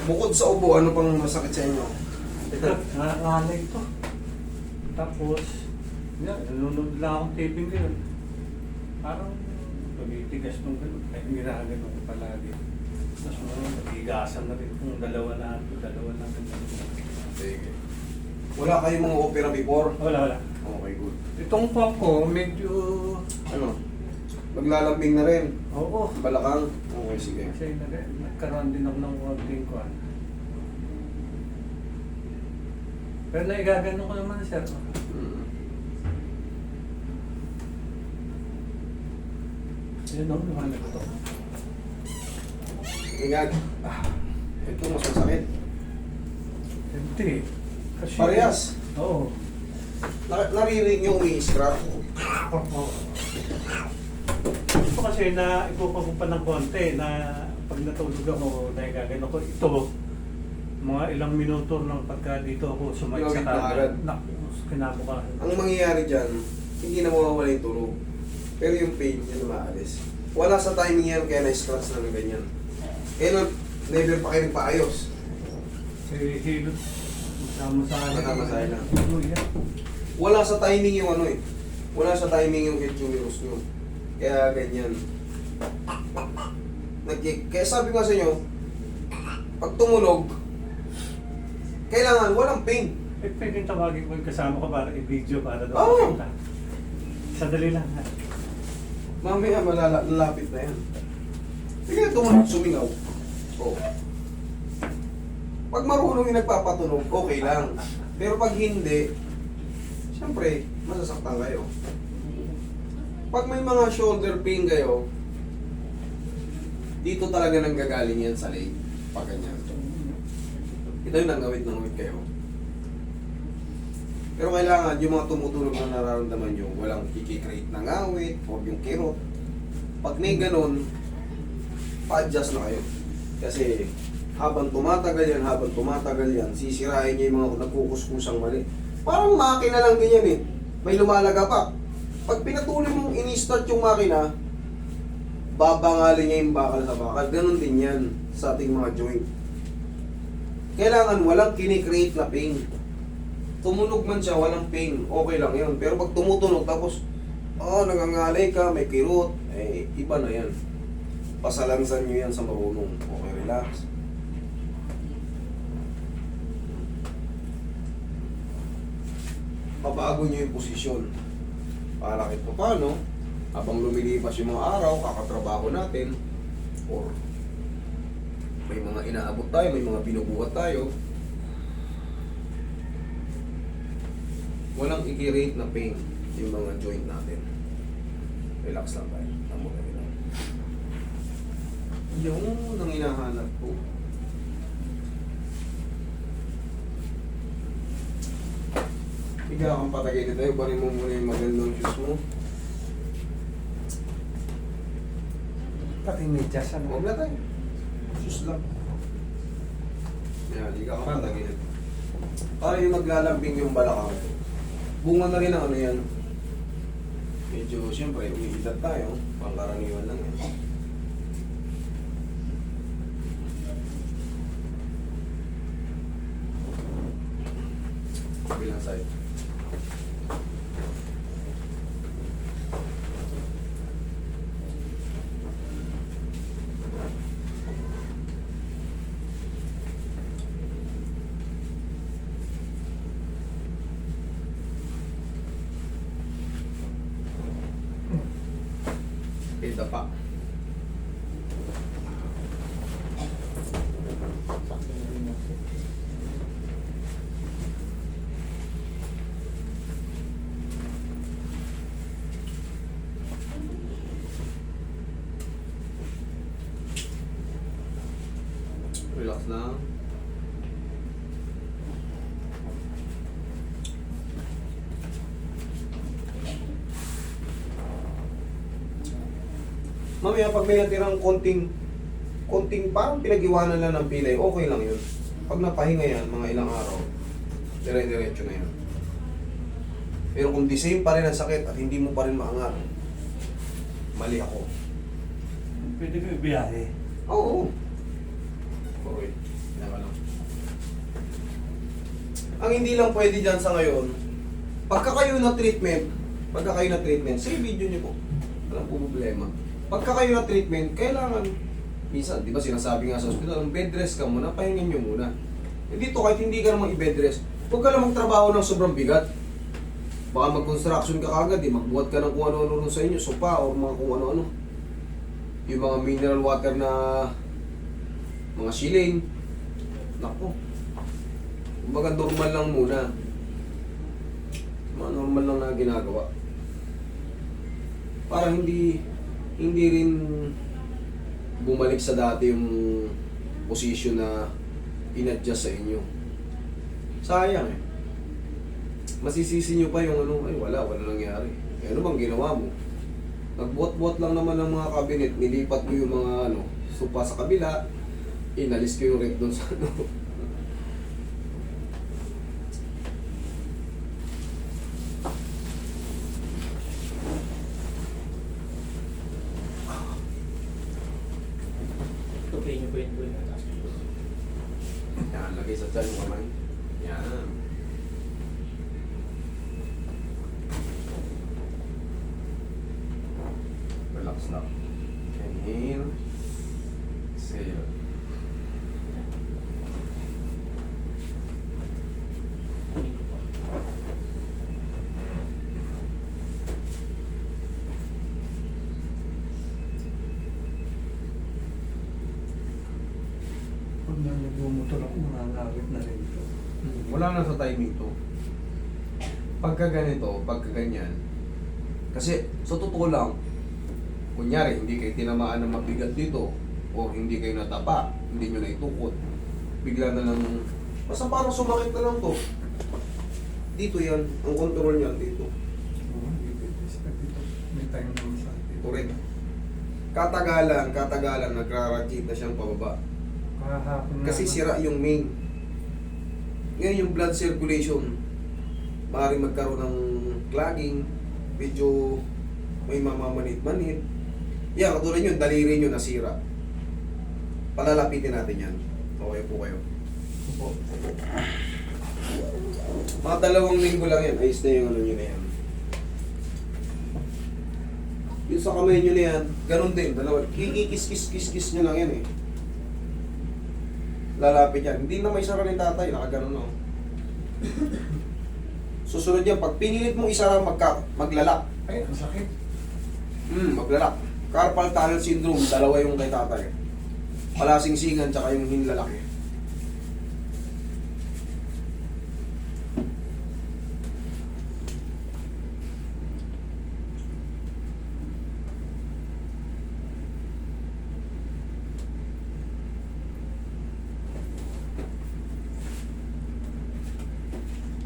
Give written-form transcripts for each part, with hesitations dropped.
Bukod sa ubo, ano pang masakit sa inyo? Ito, nangangalay ito. Tapos, yan, nanonood lang akong taping ngayon. Parang tumitigas nung gano'n. Kaya ginagano ko palagi. Tapos natigasan na rin kung dalawa na ganyan. Sige. Wala kayong mga opera before? Wala. Okay, good. Itong pump ko, medyo... Ano? Maglalambing na rin. Oo. Balakang? Okay, sige. Kasi nagkaroon din ako ng konting kuhan. Pero naigagano ko naman, sir. Hmm. Yan ang lumalag ito. Ingag. Ito mas masakit. Hindi. Kasi... Parehas. Oo. Naririnig nyo umi-scrap. Ito kasi na ipupagupan ng konti na pag natulog ako, naigagano ko. Ito, mga ilang minuto ng pagka dito ako sumakit sa Ginawit na agad. Kinabukasan. Ang mangyayari dyan, hindi na mawawala yung tulog. Pero yung pain, yun na maalis. Wala sa timing yan, kaya na-scratch na ng ganyan. Kaya na, never pa kayo nagpaayos. Eh, hilot. Masama-sama lang. Ano yan? Wala sa timing yung ano eh. Wala sa timing yung head humerus nyo. Kaya ganyan. Kaya sabi ko sa inyo, pag tumulog, kailangan walang pain. Eh, pwede tawagin ko yung kasama ko para i-video para doon. Oo. Makita. Sadali lang. Ha? Mamaya malalapit na yan. Sige na tumulog, sumingaw. Oh. Pag marunong yung nagpapatunog, okay lang. Pero pag hindi, siyempre, masasaktan kayo. Pag may mga shoulder pain kayo, dito talaga nanggagaling yan sa leg. Pag ganyan. Ito yung nangawit kayo. Pero kailangan yung mga tumutunog na nararamdaman nyo, walang kikikreate ng awit o yung kirot. Pag may ganun, pa-adjust na kayo. Kasi habang tumatagal yan, sisirain niya yung mga nagkukuskusang mali. Parang makina lang din yan eh. May lumalaga pa. Pag pinatuloy mong ini-start yung makina, babangalin niya yung bakal sa bakal. Ganun din yan sa ating mga joint. Kailangan walang kinikreate na pain. Tumunog man siya, walang pain, okay lang yun. Pero pag tumutunog tapos, nangangalay ka, may kirot, iba na yan. Pasalansan nyo yan sa marunong. Okay, relax. Pabago nyo yung posisyon. Para kahit pa paano, habang lumilipas yung mga araw, kakatrabaho natin, or may mga inaabot tayo, may mga binubuhat tayo, walang i-create na pain yung mga joint natin. Relax lang tayo. Tamo-tamo lang. Yung nang hinahanap ko. Higa kang patagay tayo. Barin mo muna yung magandang shoes mo. Pati medyas ano? Huwag na tayo. Shoes lang. Yan, higa kang patagay. Para yung naglalambing yung balakang. Bunga na rin ang ano yan. Medyo, siyempre, umiidat tayo. Pangkaraniwan lang yan. Bilang side. Pita pa. Relax lang. Mamaya pag may natirang konting parang pinag-iwanan lang ng pilay, okay lang yun. Pag napahinga yan, mga ilang araw, dire-diretso na yan. Pero kung the same pa rin ang sakit at hindi mo pa rin maangat, mali ako. Pwede ko ibiyahe. Oo. Okay. Kaya ka lang Ang hindi lang pwede dyan sa ngayon, pagka kayo na treatment, say video nyo po. Walang po problema. Pagka kayo na treatment, kailangan, minsan, di ba sinasabi nga sa hospital, bed rest ka muna, pahingin nyo muna. E dito, kahit hindi ka namang i-bed rest, huwag ka lang magtrabaho ng sobrang bigat. Baka mag-construction ka kagad, magbuhat ka ng kung ano-ano sa inyo, sopa o mga kung ano-ano. Yung mga mineral water na mga shilling. Naku. Kumbaga normal lang muna. Mga normal lang na ginagawa. Para hindi rin bumalik sa dati yung position na in-adjust sa inyo. Sayang eh. Masisisi nyo pa yung ano, ay wala nangyari. Eh, ano bang ginawa mo? Nagbuhat-buhat lang naman ng mga cabinet, nilipat mo yung mga ano, sopa sa kabila, inalis ko yung rep doon sa ano. Okay nyo po yun po yun. Yan, lagay sa tiyan yung kamay. Yan. Relax lang. Inhale. Exhale. Pag nagmumotor ako, nangangarit na rin ito. Wala na sa timing to. Pagka ganito, pagka ganyan, kasi sa totoo lang, kunyari, hindi kayo tinamaan ng mabigat dito, o hindi kayo natapa, hindi nyo naitukot, bigla na lang, basta parang sumakit na lang to. Dito yan, ang control niyan dito. Oo, dito. May time naman sa atin. Correct. Katagalan, nagraragit na siyang pababa. Kahapon Kasi nga- sira yung main. Ngayon yung blood circulation, maaaring magkaroon ng clogging, medyo may mamamanit-manit. Yan, katulad yun, daliri nyo nasira. Palalapitin natin yan. Okay po kayo. Opo. Mga 2 linggo lang yan, ayos na yung ano nyo na yan. Yung sa kamay nyo na yan, ganun din, dalawa. Kikikis-kis-kis-kis nyo lang yan eh. Lalapit yan. Hindi na may sara ni tatay, nakaganon na. Oh. Susunod yan, pag pinilit mong isara, maglalak. Ay, ang sakit. Maglalak. Carpal tunnel syndrome, 2 yung kay tatay. Palasingsingan, tsaka yung hinlalaki.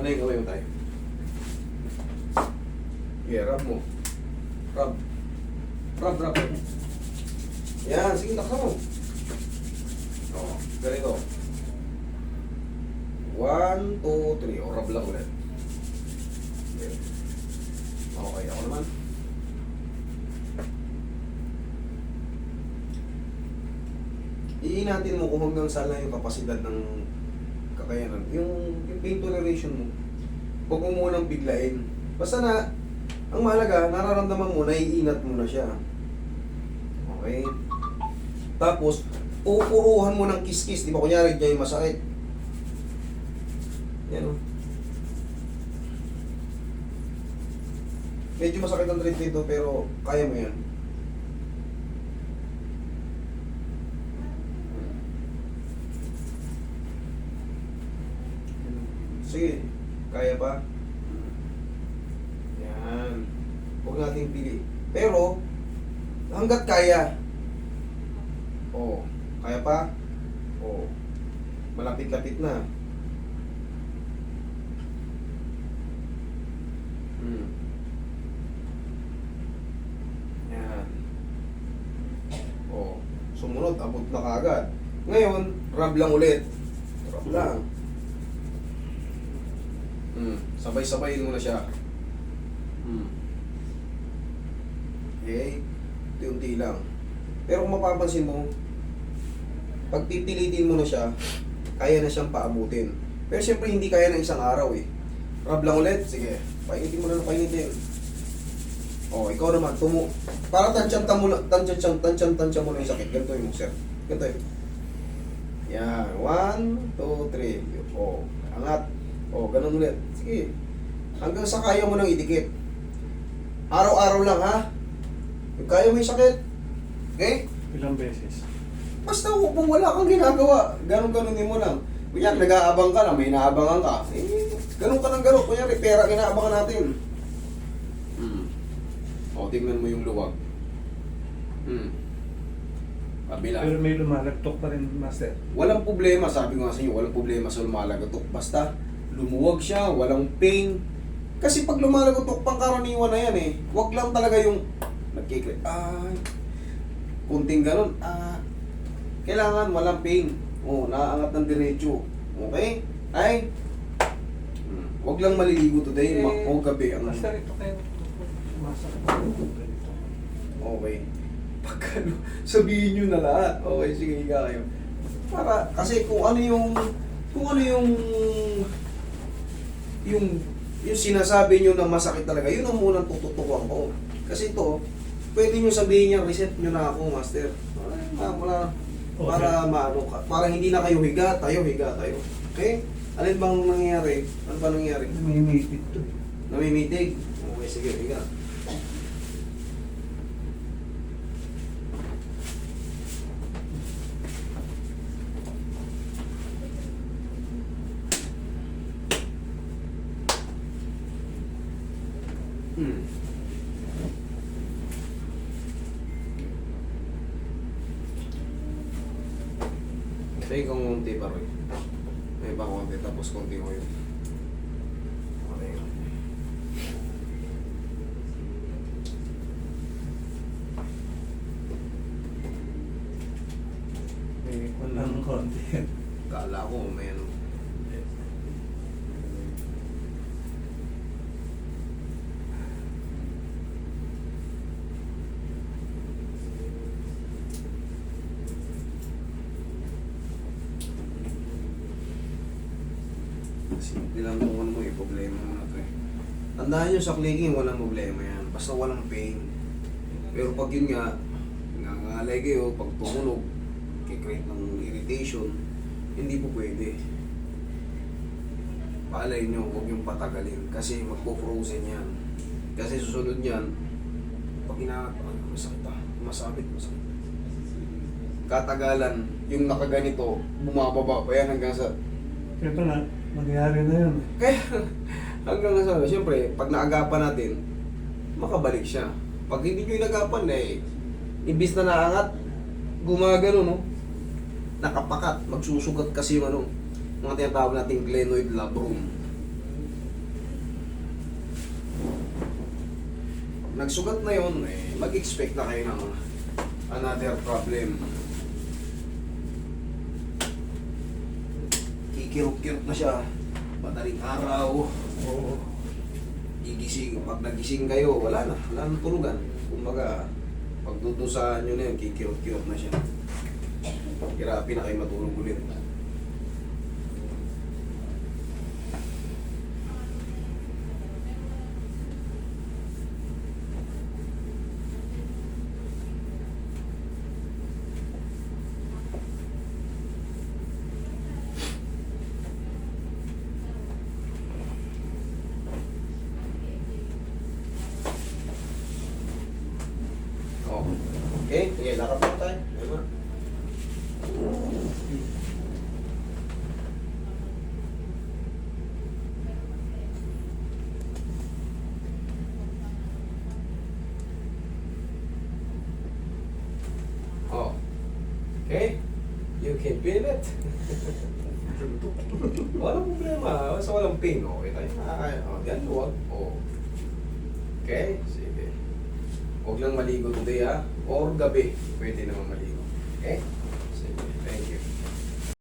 Ano yung gawin mo tayo? Yeah, rub mo. Rub. Rub. Yan, sige, taksa mo. O, ganito. 1, 2, 3. O, rub lang ulit. Okay, ako naman. Iinatin mo kung hanggang saan lang yung kapasidad ng kakayanan. Yung pain toleration mo, huwag mo munang biglain. Basta na, ang mahalaga, nararamdaman mo, naiinat mo na siya. Okay? Tapos, pupuruhan mo ng kiss-kiss. Di ba, kunyari, dyan yung masakit. Yan o. Medyo masakit ang treat dito, pero kaya mo yan. Sige, kaya pa? Yan. Huwag natin pili. Pero, hanggat kaya. Oh, kaya pa? Oh, malapit-lapit na. Yan. Oh, sumunod, abot na kagad. Ngayon, rub lang ulit. Rub lang. Sabay-sabayin mo na siya. Okay? Unti-unti lang. Pero kung mapapansin mo, pag pipilitin mo na siya, kaya na siyang paabutin. Pero siyempre hindi kaya ng isang araw eh. Rub lang ulit. Sige. Painitin mo na ng painitin. O, ikaw naman, para tansyan mo lang yung sakit. Ganito mo, sir. Ganito yun. Yan. 1, 2, 3. O, angat. O, ganun ulit. Sige. Hanggang sa kaya mo nang idikit. Araw-araw lang, ha? Kung kaya mo yung sakit. Okay? Ilang beses? Basta kung wala kang ginagawa, ganun-ganunin mo lang. Kunyari, nag-aabang ka lang, may inaabangan ka. Ganun ka ng ganun. Kunyari, pera inaabangan natin. O, tingnan mo yung luwag. Kabila. Pero may lumalagtok pa rin, Master. Walang problema, sabi ko nga sa inyo, walang problema sa lumalagatok. Basta, lumuwag siya, walang pain. Kasi pag lumalagatok, pangkaraniwan na yan eh. Huwag lang talaga yung nagkiklik. Kunting ganun. Kailangan walang pain. Naaangat ng diretso. Okay? Ay? Huwag lang maliligo today, o gabi. Master, ito kayo. Masakit. Okay. Pagkano, sabihin nyo na lahat. Okay, sige, higa kayo. Kasi kung ano yung sinasabi nyo na masakit talaga, yun ang munang tututukan ko. Kasi ito, pwede nyo sabihin niya, reset nyo na ako, Master. Para hindi na kayo higa tayo. Okay? Alin bang nangyayari? Ano ba nangyayari? Namimitig to. Namimitig? Okay, sige, higa. Take kong konti pa rin. May pa konti, tapos konti ko yun. Okay. May walang konti. Kala ko may ano. Simple lang kung ano mo problema mo na ito eh. Tandaan nyo sa clicking, walang problema yan. Basta walang pain. Pero pag yun nga, nangangalay kayo, pag tumunog, kikreate ng irritation, hindi po pwede. Paalay nyo, huwag yung patagalin. Kasi magpo-frozen yan. Kasi susunod yan, pag masakit pa, masabit. Katagalan, yung nakaganito, bumababa pa yan hanggang sa Ito na, mangyari na yun. kaya hanggang sa siyempre, pag naagapan natin, makabalik siya. Pag hindi nyo inagapan, imbis na naangat, gumagano, no? Nakapakat, magsusugat kasi yung ano, mga tinatawag nating glenoid labrum. Pag nagsugat na yun, mag-expect na kayo ng another problem. Kikirot-kirot na siya, madaling araw. Oo. Pag nagising kayo, wala nang tulugan. Kumbaga, pag dudusahan nyo na yun, kikirot-kirot na siya. Hirapin na kayo matulog ulit. Okay, sige, lakad lang tayo. Ayun na. Okay, you can feel it. Walang problema, basta walang pain. Okay tayo. Yan, huwag. Okay, sige. Huwag lang maligo today ha. Or gabi, pwede naman maligo. Okay?